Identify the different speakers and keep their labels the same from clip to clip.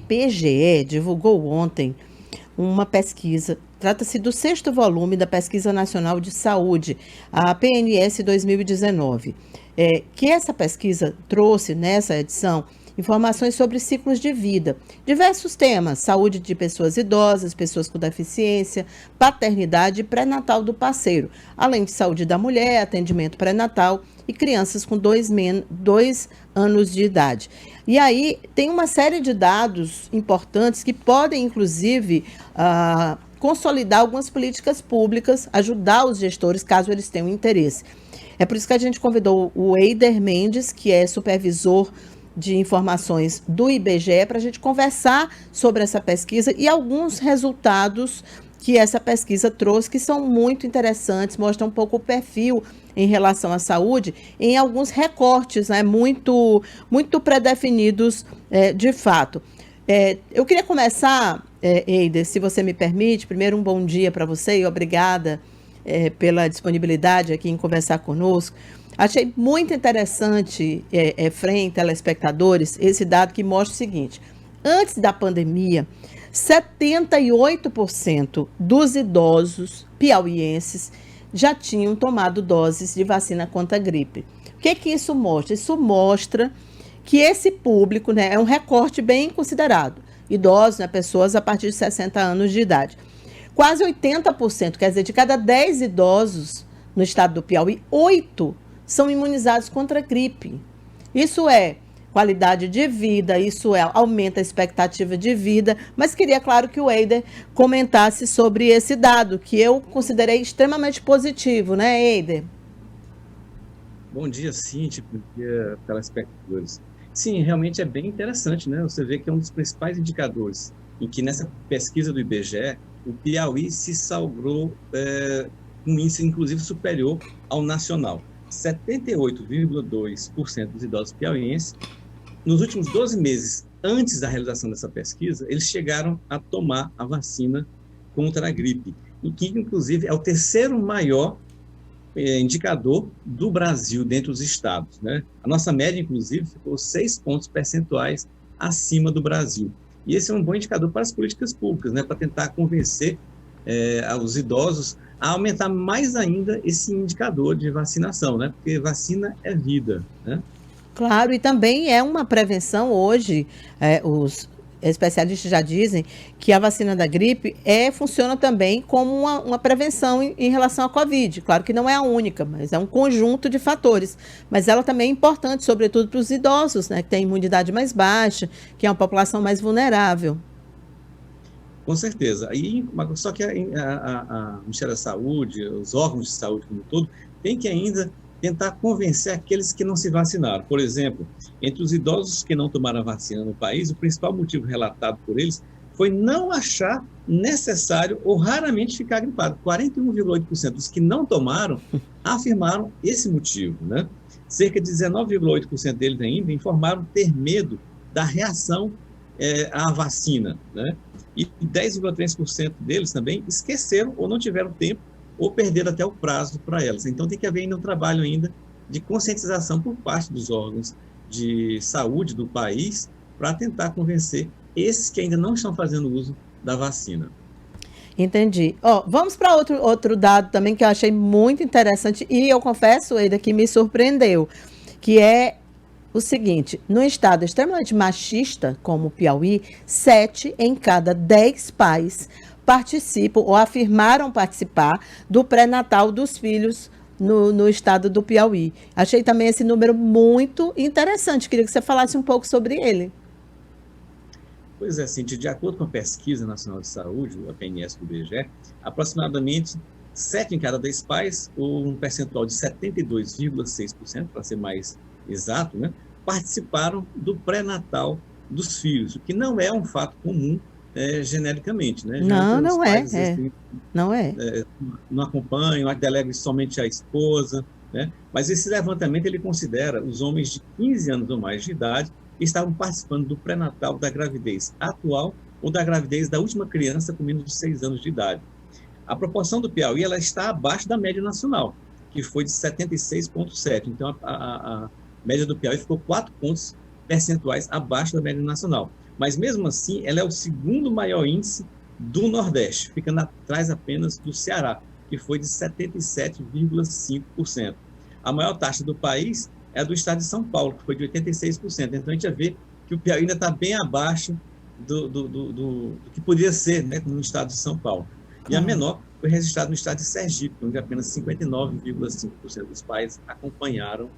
Speaker 1: IBGE divulgou ontem uma pesquisa. Trata-se do sexto volume da Pesquisa Nacional de Saúde, a PNS 2019, que essa pesquisa trouxe nessa edição informações sobre ciclos de vida, diversos temas: saúde de pessoas idosas, pessoas com deficiência, paternidade e pré-natal do parceiro, além de saúde da mulher, atendimento pré-natal e crianças com 2 anos de idade. E aí tem uma série de dados importantes que podem, inclusive, consolidar algumas políticas públicas, ajudar os gestores, caso eles tenham interesse. É por isso que a gente convidou o Eider Mendes, que é supervisor de informações do IBGE, para a gente conversar sobre essa pesquisa e alguns resultados que essa pesquisa trouxe, que são muito interessantes, mostram um pouco o perfil em relação à saúde, em alguns recortes, né, muito pré-definidos, de fato. Eu queria começar, Eider, se você me permite, primeiro um bom dia para você e obrigada pela disponibilidade aqui em conversar conosco. Achei muito interessante, Efraim, telespectadores, esse dado que mostra o seguinte: antes da pandemia, 78% dos idosos piauienses já tinham tomado doses de vacina contra a gripe. O que isso mostra? Isso mostra que esse público, né, é um recorte bem considerado. Idosos, né, pessoas a partir de 60 anos de idade. Quase 80%, quer dizer, de cada 10 idosos no estado do Piauí, 8 são imunizados contra a gripe. Isso é qualidade de vida, aumenta a expectativa de vida, mas queria, claro, que o Eider comentasse sobre esse dado, que eu considerei extremamente positivo, né, Eider?
Speaker 2: Bom dia, Cíntia, bom dia, telespectadores. Sim, realmente é bem interessante, né? Você vê que é um dos principais indicadores em que nessa pesquisa do IBGE, o Piauí se sagrou com um índice, inclusive, superior ao nacional. 78,2% dos idosos piauienses, nos últimos 12 meses, antes da realização dessa pesquisa, eles chegaram a tomar a vacina contra a gripe, e que, inclusive, é o terceiro maior indicador do Brasil dentro dos estados, né? A nossa média, inclusive, ficou 6 pontos percentuais acima do Brasil. E esse é um bom indicador para as políticas públicas, né? Para tentar convencer os idosos a aumentar mais ainda esse indicador de vacinação, né? Porque vacina é vida, né?
Speaker 1: Claro, e também é uma prevenção hoje, os especialistas já dizem que a vacina da gripe funciona também como uma prevenção em relação à Covid. Claro que não é a única, mas é um conjunto de fatores. Mas ela também é importante, sobretudo para os idosos, né, que têm imunidade mais baixa, que é uma população mais vulnerável.
Speaker 2: Com certeza. Só que a Ministério da Saúde, os órgãos de saúde como um todo, tem que ainda tentar convencer aqueles que não se vacinaram. Por exemplo, entre os idosos que não tomaram a vacina no país, o principal motivo relatado por eles foi não achar necessário ou raramente ficar gripado. 41,8% dos que não tomaram afirmaram esse motivo, né? Cerca de 19,8% deles ainda informaram ter medo da reação à vacina, né? E 10,3% deles também esqueceram ou não tiveram tempo ou perderam até o prazo para elas. Então, tem que haver ainda um trabalho ainda de conscientização por parte dos órgãos de saúde do país para tentar convencer esses que ainda não estão fazendo uso da vacina.
Speaker 1: Entendi. Vamos para outro dado também que eu achei muito interessante e eu confesso, Eida, que me surpreendeu, que é o seguinte: no estado extremamente machista, como o Piauí, 7 em cada 10 pais participam ou afirmaram participar do pré-natal dos filhos no estado do Piauí. Achei também esse número muito interessante. Queria que você falasse um pouco sobre ele.
Speaker 2: Pois é, Cintia, de acordo com a Pesquisa Nacional de Saúde, a PNS do IBGE, aproximadamente 7 em cada 10 pais, ou um percentual de 72,6%, para ser mais exato, né, participaram do pré-natal dos filhos, o que não é um fato comum genericamente, né?
Speaker 1: Não,
Speaker 2: Os
Speaker 1: não é.
Speaker 2: pais, às vezes,
Speaker 1: Não é.
Speaker 2: não acompanham, delegam somente à esposa, né? Mas esse levantamento ele considera os homens de 15 anos ou mais de idade que estavam participando do pré-natal da gravidez atual ou da gravidez da última criança com menos de 6 anos de idade. A proporção do Piauí ela está abaixo da média nacional, que foi de 76,7. Então, a média do Piauí ficou 4 pontos percentuais abaixo da média nacional. Mas, mesmo assim, ela é o segundo maior índice do Nordeste, ficando atrás apenas do Ceará, que foi de 77,5%. A maior taxa do país é a do estado de São Paulo, que foi de 86%. Então, a gente já vê que o Piauí ainda está bem abaixo do que poderia ser, né, no estado de São Paulo. E a menor foi registrada no estado de Sergipe, onde apenas 59,5% dos pais acompanharam o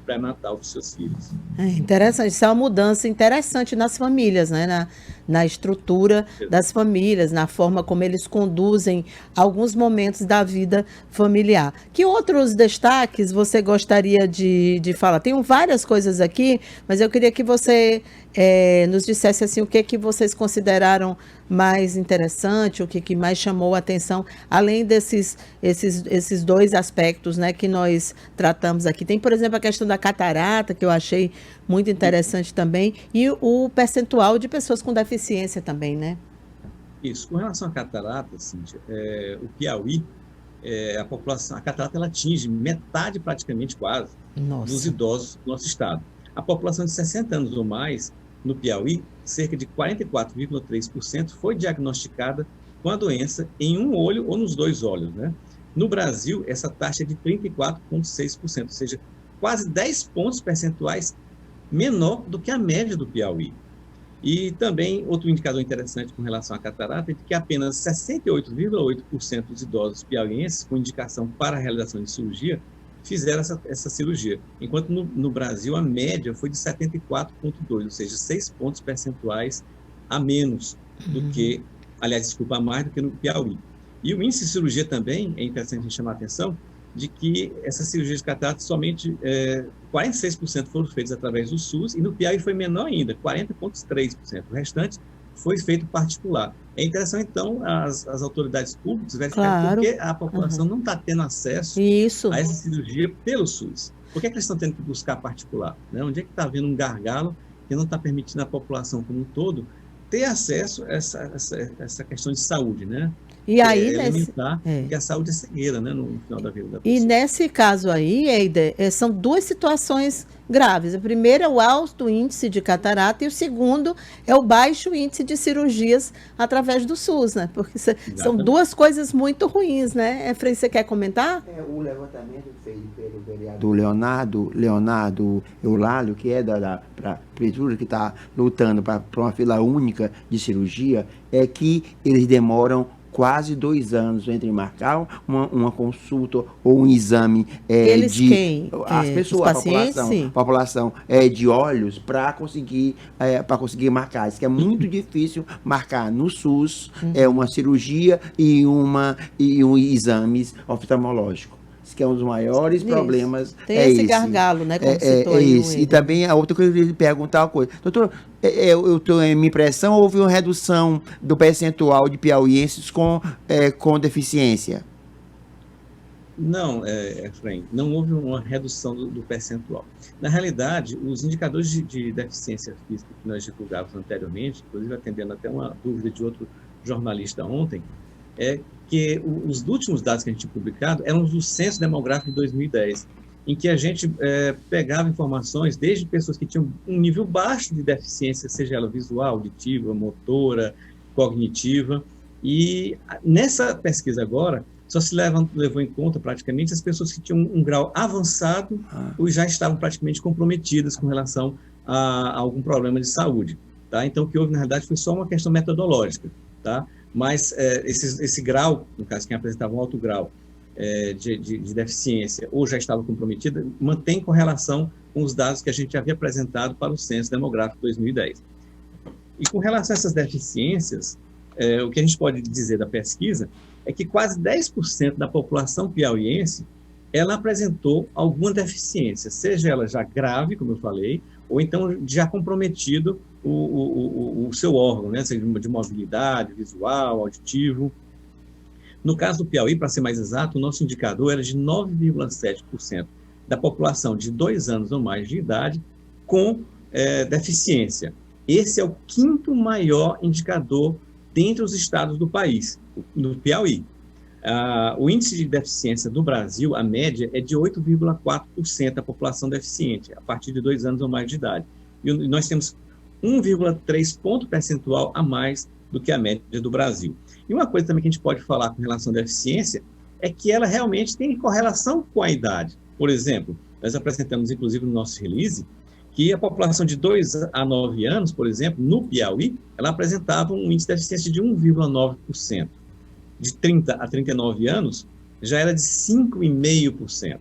Speaker 2: pré-natal dos seus filhos.
Speaker 1: É interessante, isso é uma mudança interessante nas famílias, né? Na estrutura das famílias, na forma como eles conduzem alguns momentos da vida familiar. Que outros destaques você gostaria de falar? Tenho várias coisas aqui, mas eu queria que você nos dissesse assim, o que vocês consideraram mais interessante, o que mais chamou a atenção, além esses dois aspectos, né, que nós tratamos aqui. Tem, por exemplo, a questão da catarata, que eu achei muito interessante também, e o percentual de pessoas com deficiência também, né?
Speaker 2: Isso. Com relação à catarata, Cíntia, o Piauí, a população, a catarata ela atinge metade praticamente quase dos idosos do nosso estado. A população de 60 anos ou mais, no Piauí, cerca de 44,3% foi diagnosticada com a doença em um olho ou nos dois olhos, né? No Brasil, essa taxa é de 34,6%, ou seja, quase 10 pontos percentuais menor do que a média do Piauí. E também, outro indicador interessante com relação à catarata é de que apenas 68,8% dos idosos piauienses com indicação para a realização de cirurgia fizeram essa cirurgia, enquanto no Brasil a média foi de 74,2%, ou seja, 6 pontos percentuais a menos do que, aliás, desculpa, a mais do que no Piauí. E o índice de cirurgia também, é interessante a gente chamar a atenção, de que essas cirurgias de catarata somente 46% foram feitas através do SUS, e no Piauí foi menor ainda, 40,3%. O restante foi feito particular. É interessante, então, as autoridades públicas verificarem porque a população não está tendo acesso a essa cirurgia pelo SUS. Por que eles estão tendo que buscar particular? Né? Onde é que está havendo um gargalo que não está permitindo à população como um todo ter acesso a essa questão de saúde, né?
Speaker 1: E aí,
Speaker 2: que a saúde é cegueira, né, no final da vida da pessoa.
Speaker 1: E nesse caso aí, Eida, são duas situações graves. A primeira é o alto índice de catarata e o segundo é o baixo índice de cirurgias através do SUS, né? Porque são duas coisas muito ruins, né? Efraim, você quer comentar?
Speaker 3: O levantamento feito pelo vereador Leonardo Eulálio, que é da prefeitura, que está lutando para uma fila única de cirurgia, é que eles demoram quase 2 anos entre marcar uma consulta ou um exame as pessoas, a população de olhos para conseguir marcar. Isso que é muito difícil marcar no SUS, uma cirurgia e um exames oftalmológico. Que é um dos maiores problemas.
Speaker 1: Tem esse gargalo, né? Como citou aí
Speaker 3: isso. E também a outra coisa que eu queria perguntar uma coisa. Doutor, eu tenho minha impressão, houve uma redução do percentual de piauienses com deficiência?
Speaker 2: Não, Efraim, não houve uma redução do percentual. Na realidade, os indicadores de deficiência física que nós divulgávamos anteriormente, inclusive atendendo até uma dúvida de outro jornalista ontem, que os últimos dados que a gente tinha publicado eram do Censo Demográfico de 2010, em que a gente pegava informações desde pessoas que tinham um nível baixo de deficiência, seja ela visual, auditiva, motora, cognitiva, e nessa pesquisa agora, só se levou em conta praticamente as pessoas que tinham um grau avançado ou já estavam praticamente comprometidas com relação a algum problema de saúde. Tá? Então, o que houve, na realidade, foi só uma questão metodológica, tá? Mas esse grau, no caso, quem apresentava um alto grau de deficiência ou já estava comprometida, mantém correlação com os dados que a gente havia apresentado para o Censo Demográfico 2010. E com relação a essas deficiências, o que a gente pode dizer da pesquisa é que quase 10% da população piauiense ela apresentou alguma deficiência, seja ela já grave, como eu falei, ou então já comprometido o seu órgão, né, seja de mobilidade, visual, auditivo. No caso do Piauí, para ser mais exato, o nosso indicador era de 9,7% da população de 2 anos ou mais de idade com deficiência. Esse é o 5º maior indicador dentre os estados do país, no Piauí. O índice de deficiência do Brasil, a média, é de 8,4% da população deficiente, a partir de 2 anos ou mais de idade. E nós temos 1,3 ponto percentual a mais do que a média do Brasil. E uma coisa também que a gente pode falar com relação à deficiência é que ela realmente tem correlação com a idade. Por exemplo, nós apresentamos, inclusive, no nosso release, que a população de 2 a 9 anos, por exemplo, no Piauí, ela apresentava um índice de deficiência de 1,9%. De 30 a 39 anos, já era de 5,5%.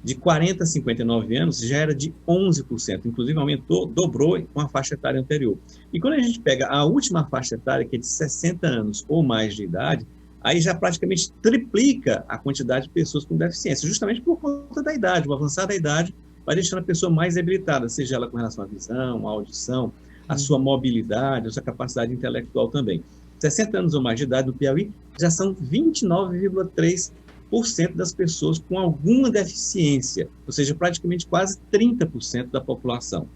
Speaker 2: De 40 a 59 anos, já era de 11%. Inclusive, aumentou, dobrou com a faixa etária anterior. E quando a gente pega a última faixa etária, que é de 60 anos ou mais de idade, aí já praticamente triplica a quantidade de pessoas com deficiência, justamente por conta da idade. O avançar da idade vai deixando a pessoa mais debilitada, seja ela com relação à visão, à audição, à sua mobilidade, à sua capacidade intelectual também. 60 anos ou mais de idade no Piauí já são 29,3% das pessoas com alguma deficiência, ou seja, praticamente quase 30% da população.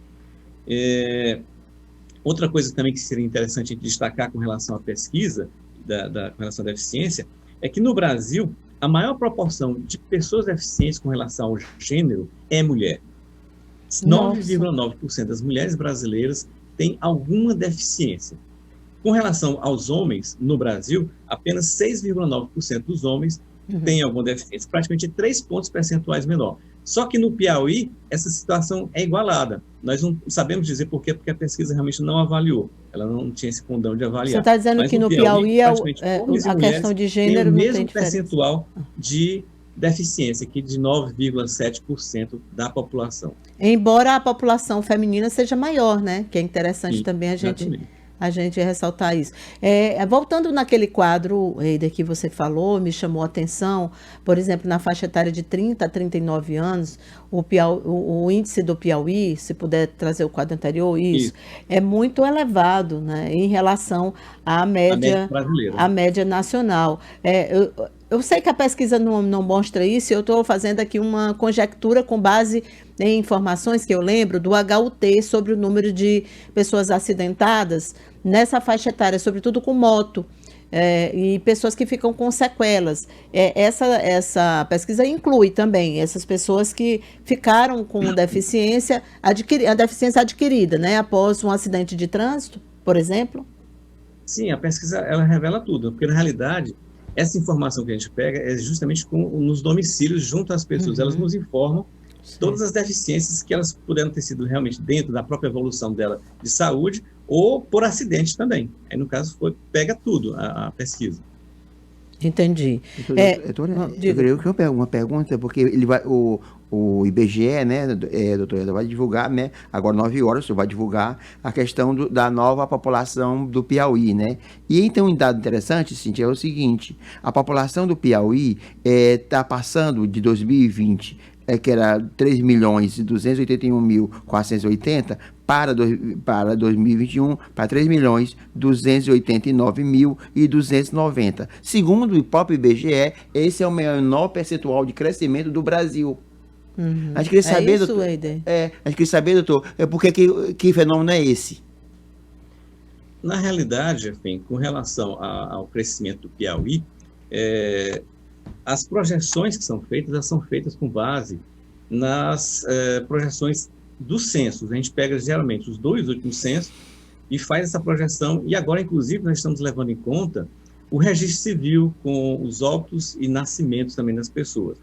Speaker 2: Outra coisa também que seria interessante a gente destacar com relação à pesquisa, com relação à deficiência, é que no Brasil, a maior proporção de pessoas deficientes com relação ao gênero é mulher. 9,9% das mulheres brasileiras têm alguma deficiência. Com relação aos homens, no Brasil, apenas 6,9% dos homens têm alguma deficiência, praticamente 3 pontos percentuais menor. Só que no Piauí, essa situação é igualada. Nós não sabemos dizer por quê, porque a pesquisa realmente não avaliou. Ela não tinha esse condão de avaliar.
Speaker 1: Você está dizendo que no Piauí a questão de gênero
Speaker 2: tem o
Speaker 1: não
Speaker 2: mesmo
Speaker 1: tem
Speaker 2: percentual de deficiência, aqui de 9,7% da população.
Speaker 1: Embora a população feminina seja maior, né? Que é interessante
Speaker 2: Sim,
Speaker 1: também a gente
Speaker 2: exatamente.
Speaker 1: ressaltar isso. Voltando naquele quadro, Eider, que você falou, me chamou a atenção, por exemplo, na faixa etária de 30 a 39 anos, o índice do Piauí, se puder trazer o quadro anterior, isso. É muito elevado, né, em relação à média
Speaker 2: brasileira.
Speaker 1: À média nacional. Eu sei que a pesquisa não mostra isso, eu estou fazendo aqui uma conjectura com base em informações que eu lembro do HUT sobre o número de pessoas acidentadas nessa faixa etária, sobretudo com moto, e pessoas que ficam com sequelas. Essa pesquisa inclui também essas pessoas que ficaram com deficiência, a deficiência adquirida, né, após um acidente de trânsito, por exemplo?
Speaker 2: Sim, a pesquisa ela revela tudo, porque na realidade essa informação que a gente pega é justamente nos domicílios junto às pessoas. Elas nos informam todas as deficiências que elas puderam ter sido realmente dentro da própria evolução dela de saúde ou por acidente também. Aí, no caso, pega tudo a pesquisa.
Speaker 1: Entendi.
Speaker 3: Eu queria que eu pegue uma pergunta, porque ele vai, o IBGE, né, doutora, vai divulgar, né, agora 9 horas, vai divulgar a questão da nova população do Piauí, né? E então um dado interessante, Cíntia, é o seguinte: a população do Piauí está passando de 2020, que era 3.281.480, para 2021, para 3.289.290. Segundo o próprio IBGE, esse é o menor percentual de crescimento do Brasil. A gente queria saber,
Speaker 1: isso,
Speaker 3: doutor,
Speaker 1: Eider?
Speaker 3: a gente queria saber, doutor, que fenômeno é esse?
Speaker 2: Na realidade, enfim, com relação ao crescimento do Piauí, as projeções que são feitas, elas são feitas com base nas projeções dos censos. A gente pega geralmente os 2 últimos censos e faz essa projeção, e agora, inclusive, nós estamos levando em conta o registro civil com os óbitos e nascimentos também das pessoas.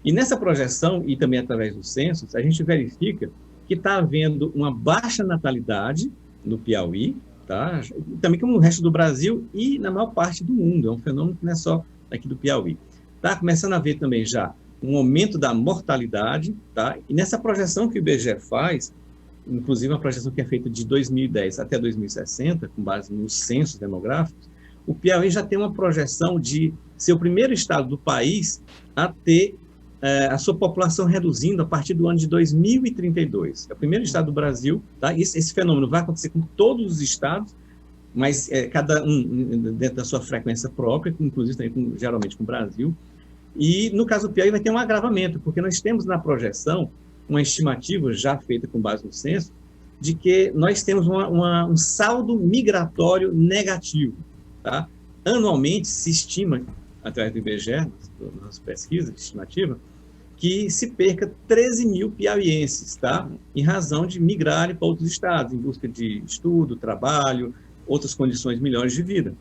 Speaker 2: E nessa projeção, e também através dos censos, a gente verifica que está havendo uma baixa natalidade no Piauí, tá? Também como no resto do Brasil e na maior parte do mundo. É um fenômeno que não é só aqui do Piauí. Está começando a haver também já um aumento da mortalidade, tá? E nessa projeção que o IBGE faz, inclusive uma projeção que é feita de 2010 até 2060, com base nos censos demográficos, o Piauí já tem uma projeção de ser o primeiro estado do país a ter a sua população reduzindo a partir do ano de 2032. É o primeiro estado do Brasil, tá? Esse fenômeno vai acontecer com todos os estados, mas cada um dentro da sua frequência própria, inclusive também geralmente com o Brasil. E no caso do Piauí vai ter um agravamento, porque nós temos na projeção uma estimativa já feita com base no censo, de que nós temos um saldo migratório negativo. Tá? Anualmente se estima, através do IBGE, nas pesquisas de estimativa, que se perca 13 mil piauienses, tá? Em razão de migrarem para outros estados, em busca de estudo, trabalho, outras condições melhores de vida.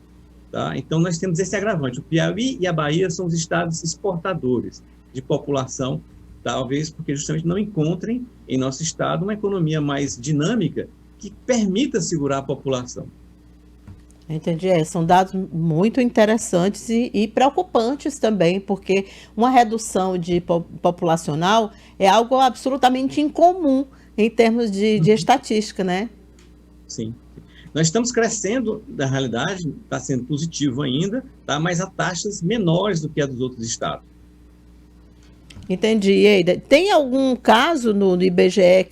Speaker 2: Tá? Então, nós temos esse agravante. O Piauí e a Bahia são os estados exportadores de população, talvez porque justamente não encontrem em nosso estado uma economia mais dinâmica que permita segurar a população.
Speaker 1: Entendi. São dados muito interessantes e preocupantes também, porque uma redução de populacional é algo absolutamente incomum em termos de estatística, né?
Speaker 2: Sim. Nós estamos crescendo, na realidade, está sendo positivo ainda, tá? Mas a taxas menores do que a dos outros estados.
Speaker 1: Entendi, Eida. Tem algum caso no IBGE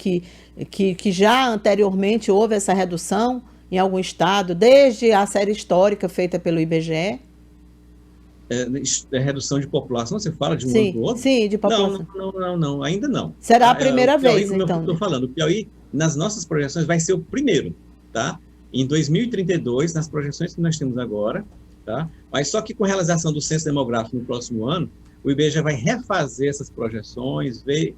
Speaker 1: que já anteriormente houve essa redução em algum estado, desde a série histórica feita pelo IBGE?
Speaker 2: Redução de população, você fala de um ano para o outro?
Speaker 1: Sim, de população.
Speaker 2: Não, ainda não.
Speaker 1: Será a primeira vez,
Speaker 2: como
Speaker 1: então?
Speaker 2: Eu estou falando, o Piauí, nas nossas projeções, vai ser o primeiro, tá? Em 2032, nas projeções que nós temos agora, tá? Mas só que com a realização do censo demográfico no próximo ano, o IBGE vai refazer essas projeções, ver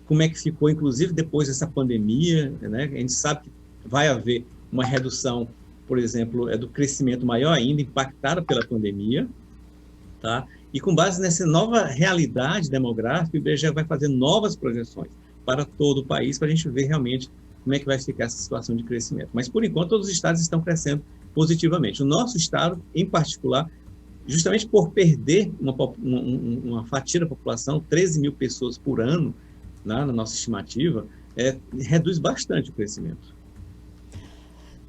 Speaker 2: como é que ficou, inclusive depois dessa pandemia, né? A gente sabe que vai haver uma redução, por exemplo, do crescimento maior ainda, impactada pela pandemia, tá? E com base nessa nova realidade demográfica, o IBGE vai fazer novas projeções para todo o país, para a gente ver realmente como é que vai ficar essa situação de crescimento. Mas, por enquanto, todos os estados estão crescendo positivamente. O nosso estado, em particular, justamente por perder uma fatia da população, 13 mil pessoas por ano, na nossa estimativa, reduz bastante o crescimento.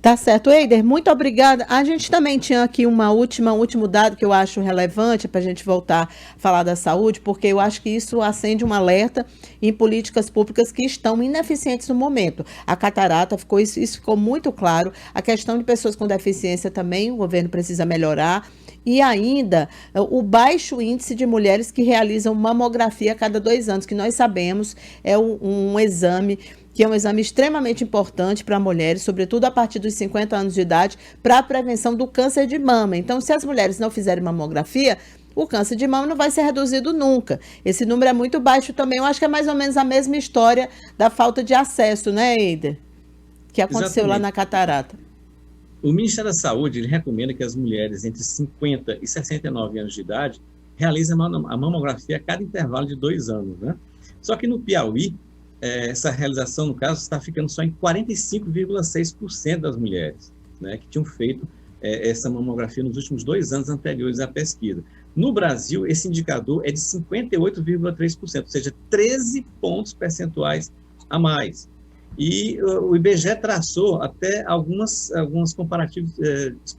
Speaker 1: Tá certo, Eider, muito obrigada. A gente também tinha aqui um último dado que eu acho relevante para a gente voltar a falar da saúde, porque eu acho que isso acende um alerta em políticas públicas que estão ineficientes no momento. A catarata, isso ficou muito claro. A questão de pessoas com deficiência também, o governo precisa melhorar. E ainda o baixo índice de mulheres que realizam mamografia a cada 2 anos, que nós sabemos é um exame que é um exame extremamente importante para mulheres, sobretudo a partir dos 50 anos de idade, para a prevenção do câncer de mama. Então, se as mulheres não fizerem mamografia, o câncer de mama não vai ser reduzido nunca. Esse número é muito baixo também. Eu acho que é mais ou menos a mesma história da falta de acesso, né, Eider? Que aconteceu
Speaker 2: Exatamente.
Speaker 1: Lá na catarata.
Speaker 2: O Ministério da Saúde ele recomenda que as mulheres entre 50 e 69 anos de idade realizem a mamografia a cada intervalo de 2 anos, né? Só que no Piauí, essa realização, no caso, está ficando só em 45,6% das mulheres, né, que tinham feito essa mamografia nos últimos 2 anos anteriores à pesquisa. No Brasil, esse indicador é de 58,3%, ou seja, 13 pontos percentuais a mais. E o IBGE traçou até alguns comparativos,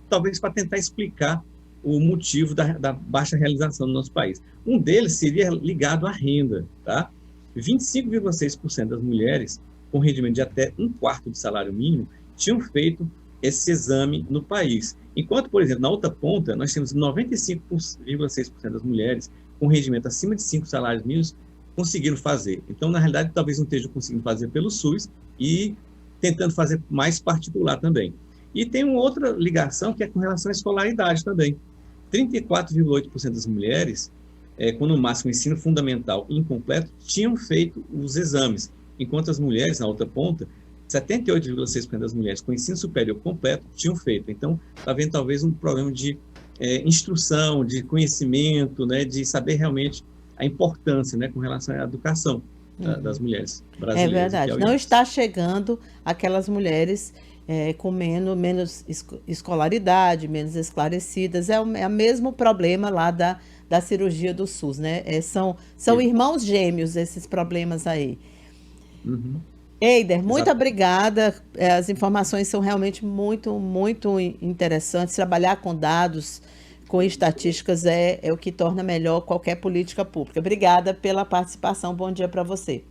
Speaker 2: talvez para tentar explicar o motivo da baixa realização no nosso país. Um deles seria ligado à renda, tá? 25,6% das mulheres com rendimento de até 1/4 do salário mínimo tinham feito esse exame no país. Enquanto, por exemplo, na outra ponta, nós temos 95,6% das mulheres com rendimento acima de 5 salários mínimos conseguiram fazer. Então, na realidade, talvez não estejam conseguindo fazer pelo SUS e tentando fazer mais particular também. E tem uma outra ligação que é com relação à escolaridade também. 34,8% das mulheres com no máximo ensino fundamental incompleto, tinham feito os exames, enquanto as mulheres, na outra ponta, 78,6% das mulheres com ensino superior completo tinham feito. Então, está havendo talvez um problema de instrução, de conhecimento, né, de saber realmente a importância, né, com relação à educação das mulheres brasileiras.
Speaker 1: É verdade, não está chegando aquelas mulheres com menos escolaridade, menos esclarecidas, é o mesmo problema lá da cirurgia do SUS, né? São irmãos gêmeos esses problemas aí.
Speaker 2: Uhum.
Speaker 1: Eider, muito obrigada. As informações são realmente muito, muito interessantes. Trabalhar com dados, com estatísticas é o que torna melhor qualquer política pública. Obrigada pela participação. Bom dia para você.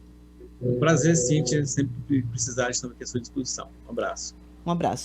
Speaker 2: Um prazer, Cíntia. Sempre precisar, estamos aqui à sua disposição. Um abraço.
Speaker 1: Um abraço.